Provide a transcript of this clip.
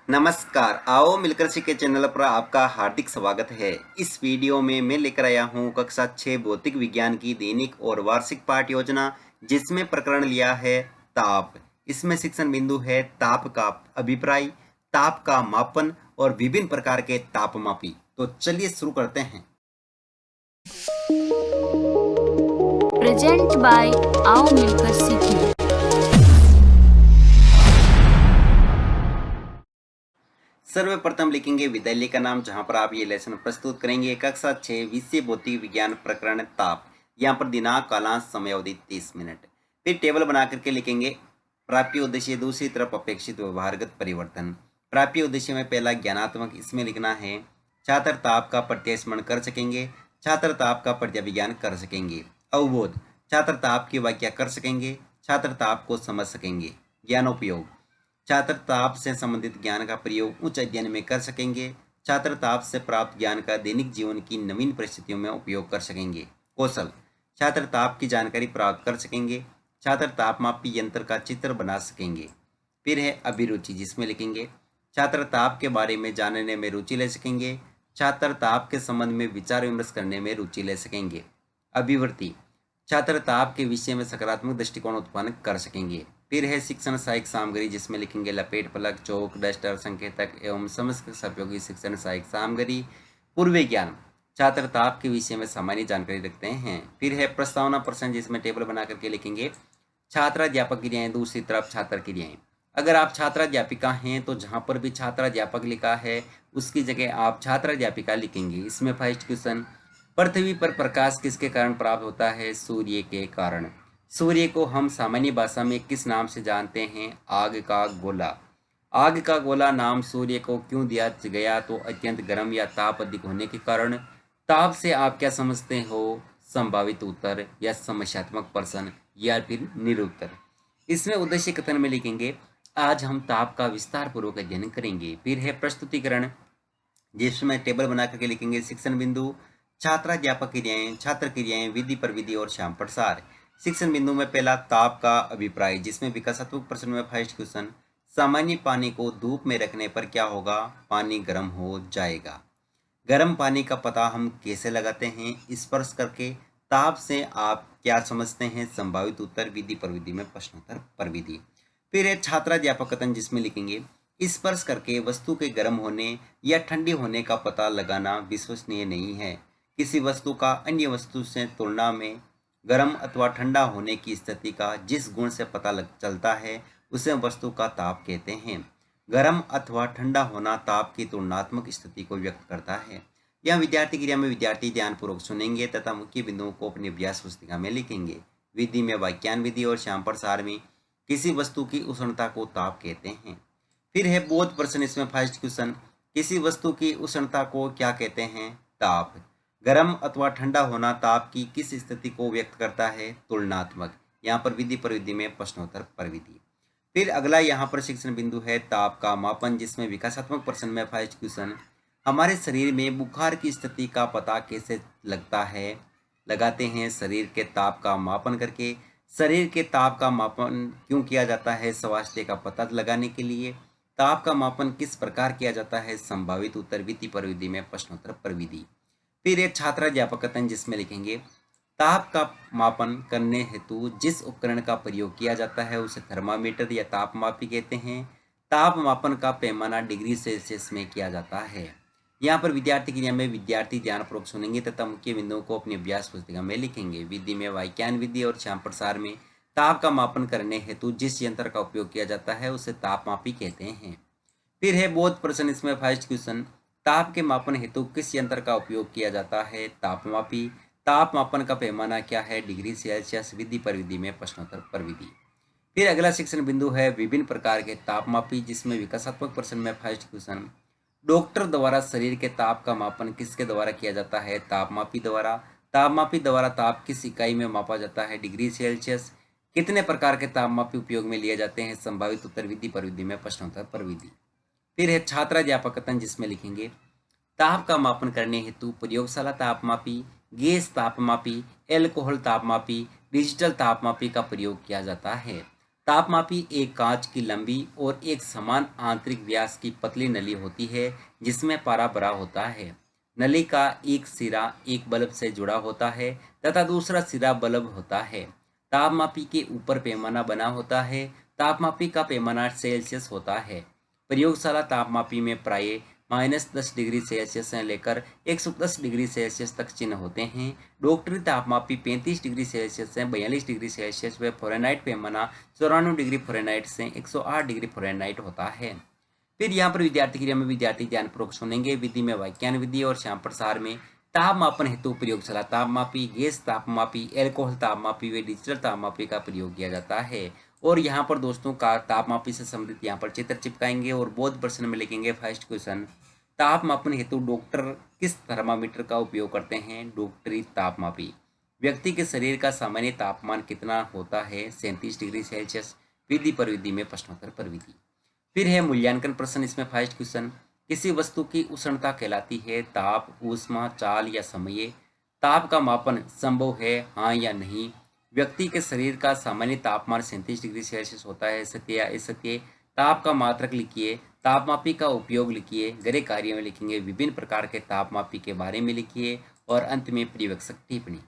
नमस्कार, आओ मिलकर सीखे चैनल पर आपका हार्दिक स्वागत है। इस वीडियो में मैं लेकर आया हूँ कक्षा 6 भौतिक विज्ञान की दैनिक और वार्षिक पाठ योजना, जिसमें प्रकरण लिया है ताप। इसमें शिक्षण बिंदु है ताप का अभिप्राय, ताप का मापन और विभिन्न प्रकार के तापमापी। तो चलिए शुरू करते हैं। प्रेजेंट बाय आओ मिलकर सीखें। सर्वप्रथम लिखेंगे विद्यालय का नाम, जहां पर आप ये लेसन प्रस्तुत करेंगे। कक्षा 6 विषय भौतिक विज्ञान प्रकरण ताप। यहाँ पर दिनांक, कालांश, समय अवधि 30 मिनट। फिर टेबल बना करके लिखेंगे प्राप्य उद्देश्य, दूसरी तरफ अपेक्षित व्यवहारगत परिवर्तन। प्राप्य उद्देश्य में पहला ज्ञानात्मक, इसमें लिखना है छात्र ताप का प्रत्यस्मरण कर सकेंगे, छात्र ताप का प्रत्याविज्ञान कर सकेंगे। अवबोध, छात्र ताप की व्याख्या कर सकेंगे, छात्र ताप को समझ सकेंगे। ज्ञानोपयोग, छात्र ताप से संबंधित ज्ञान का प्रयोग उच्च अध्ययन में कर सकेंगे, छात्र ताप से प्राप्त ज्ञान का दैनिक जीवन की नवीन परिस्थितियों में उपयोग कर सकेंगे। कौशल, छात्र ताप की जानकारी प्राप्त कर सकेंगे, छात्र तापमापी यंत्र का चित्र बना सकेंगे। फिर है अभिरुचि, जिसमें लिखेंगे छात्र ताप के बारे में जानने में रुचि ले सकेंगे, छात्र ताप के संबंध में विचार विमर्श करने में रुचि ले सकेंगे। अभिवृत्ति, छात्र ताप के विषय में सकारात्मक दृष्टिकोण उत्पन्न कर सकेंगे। फिर है शिक्षण सहायक सामग्री, जिसमें लिखेंगे लपेट फलक, चौक, डस्टर, संकेतक एवं समस्त सहयोगी शिक्षण सहायक सामग्री। पूर्व ज्ञान, छात्र ताप के विषय में सामान्य जानकारी रखते हैं। फिर है प्रस्तावना प्रश्न, जिसमें टेबल बना करके लिखेंगे छात्राध्यापक क्रियाएं, दूसरी तरफ छात्र क्रियाएं। अगर आप छात्राध्यापिका हैं तो जहां पर भी छात्राध्यापक लिखा है उसकी जगह आप छात्राध्यापिका लिखेंगे। इसमें फर्स्ट क्वेश्चन, पृथ्वी पर प्रकाश किसके कारण प्राप्त होता है? सूर्य के कारण। सूर्य को हम सामान्य भाषा में किस नाम से जानते हैं? आग का गोला। आग का गोला नाम सूर्य को क्यों दिया गया? तो अत्यंत गर्म या ताप अधिक होने के कारण। ताप से आप क्या समझते हो? संभावित उत्तर या समस्यात्मक प्रश्न या फिर निरुत्तर। इसमें उद्देश्य कथन में लिखेंगे आज हम ताप का विस्तार पूर्वक अध्ययन करेंगे। फिर है प्रस्तुतिकरण, जिसमें टेबल बना करके लिखेंगे शिक्षण बिंदु, छात्राध्यापक क्रियाएं, छात्र क्रियाएं, विधि प्रविधि और श्याम प्रसार। शिक्षण बिंदु में पहला ताप का अभिप्राय, जिसमें विकासात्मक प्रश्न में फर्स्ट क्वेश्चन, सामान्य पानी को धूप में रखने पर क्या होगा? पानी गर्म हो जाएगा। गर्म पानी का पता हम कैसे लगाते हैं? स्पर्श करके। ताप से आप क्या समझते हैं? संभावित उत्तर, विधि प्रविधि में प्रश्नोत्तर प्रविधि। फिर है छात्राध्यापक कथन, जिसमें लिखेंगे स्पर्श करके वस्तु के गर्म होने या ठंडी होने का पता लगाना विश्वसनीय नहीं है। किसी वस्तु का अन्य वस्तु से तुलना में गर्म अथवा ठंडा होने की स्थिति का जिस गुण से पता चलता है उसे वस्तु का ताप कहते हैं। गर्म अथवा ठंडा होना ताप की तुलनात्मक स्थिति को व्यक्त करता है। यह विद्यार्थी क्रिया में विद्यार्थी ध्यानपूर्वक सुनेंगे तथा मुख्य बिंदुओं को अपनी अभ्यास पुस्तिका में लिखेंगे। विधि में वाक्यान विधि और श्याम प्रसार में किसी वस्तु की उष्णता को ताप कहते हैं। फिर है बोध प्रश्न, इसमें फर्स्ट क्वेश्चन, किसी वस्तु की उष्णता को क्या कहते हैं? ताप। गर्म अथवा ठंडा होना ताप की किस स्थिति को व्यक्त करता है? तुलनात्मक। यहाँ पर विधि प्रविधि में प्रश्नोत्तर प्रविधि। फिर अगला यहाँ पर शिक्षण बिंदु है ताप का मापन, जिसमें विकासात्मक प्रश्न में फर्स्ट क्वेश्चन, हमारे शरीर में बुखार की स्थिति का पता कैसे लगता है? लगाते हैं शरीर के ताप का मापन करके। शरीर के ताप का मापन क्यों किया जाता है? स्वास्थ्य का पता लगाने के लिए। ताप का मापन किस प्रकार किया जाता है? संभावित उत्तर, विधि प्रविधि में प्रश्नोत्तर प्रविधि। फिर एक छात्राध्यापक कथन, जिसमें लिखेंगे ताप का मापन करने हेतु जिस उपकरण का प्रयोग किया जाता है उसे थर्मामीटर या तापमापी कहते हैं। ताप मापन का पैमाना डिग्री सेल्सियस में किया जाता है। यहाँ पर विद्यार्थी क्रिया में विद्यार्थी ध्यानपूर्वक सुनेंगे तथा मुख्य बिंदुओं को अपनी अभ्यास पुस्तिका में लिखेंगे। विधि में वाक्यान विधि और श्याम प्रसार में ताप का मापन करने हेतु जिस यंत्र का उपयोग किया जाता है उसे तापमापी कहते हैं। फिर है बोध प्रश्न, इसमें फर्स्ट क्वेश्चन, ताप के मापन हेतु किस यंत्र का उपयोग किया जाता है? तापमापी। ताप मापन का पैमाना क्या है? Degree Celsius. विधि प्रविधि में प्रश्नोत्तर प्रविधि। फिर अगला शिक्षण बिंदु है विभिन्न प्रकार के तापमापी, जिसमें विकासात्मक प्रश्न में फर्स्ट क्वेश्चन, डॉक्टर द्वारा शरीर के ताप का मापन किसके द्वारा किया जाता है? तापमापी द्वारा। तापमापी द्वारा ताप किस इकाई में मापा जाता है? Degree Celsius. कितने प्रकार के तापमापी उपयोग में लिए जाते हैं? संभावित उत्तर, विधि प्रविधि में प्रश्नोत्तर प्रविधि। फिर है छात्राध्यापक कथन, जिसमें लिखेंगे ताप का मापन करने हेतु प्रयोगशाला तापमापी, गैस तापमापी, एल्कोहल तापमापी, डिजिटल तापमापी का प्रयोग किया जाता है। तापमापी एक कांच की लंबी और एक समान आंतरिक व्यास की पतली नली होती है जिसमें पारा भरा होता है। नली का एक सिरा एक बल्ब से जुड़ा होता है तथा दूसरा सिरा बल्ब होता है। तापमापी के ऊपर पैमाना बना होता है। तापमापी का पैमाना सेल्सियस होता है। प्रयोगशाला तापमापी में प्राय -10 डिग्री सेल्सियस से लेकर 110 डिग्री सेल्सियस तक चिन्ह होते हैं। डॉक्टरी तापमापी 35 डिग्री सेल्सियस से 42 डिग्री सेल्सियस व फ़ारेनहाइट पैमाना 94 डिग्री फ़ारेनहाइट से 108 डिग्री फ़ारेनहाइट होता है। फिर यहाँ पर विद्यार्थी क्रिया में विद्यार्थी ध्यानपूर्वक सुनेंगे। विधि में वाक्यान विधि और श्याम प्रसार में तापमापन हेतु प्रयोगशाला तापमापी, गैस तापमापी, एल्कोहल तापमापी व डिजिटल तापमापी का प्रयोग किया जाता है। और यहाँ पर दोस्तों का तापमापी से संबंधित यहाँ पर चित्र चिपकाएंगे और बोध प्रश्न में लिखेंगे। फर्स्ट क्वेश्चन, तापमापन हेतु डॉक्टर किस थर्मामीटर का उपयोग करते हैं? डॉक्टरी तापमापी। व्यक्ति के शरीर का सामान्य तापमान कितना होता है? 37 डिग्री सेल्सियस। विधि पर विधि में प्रश्नोत्तर पर विधि। फिर है मूल्यांकन प्रश्न। इसमें फर्स्ट क्वेश्चन, किसी वस्तु की उष्णता कहलाती है ताप, ऊष्मा, चाल या समय? ताप का मापन संभव है, हाँ या नहीं? व्यक्ति के शरीर का सामान्य तापमान 37 डिग्री सेल्सियस होता है, सत्य या असत्य? ताप का मात्रक लिखिए। तापमापी का उपयोग लिखिए। गृह कार्य में लिखेंगे। विभिन्न प्रकार के तापमापी के बारे में लिखिए और अंत में पर्यवेक्षक टिप्पणी।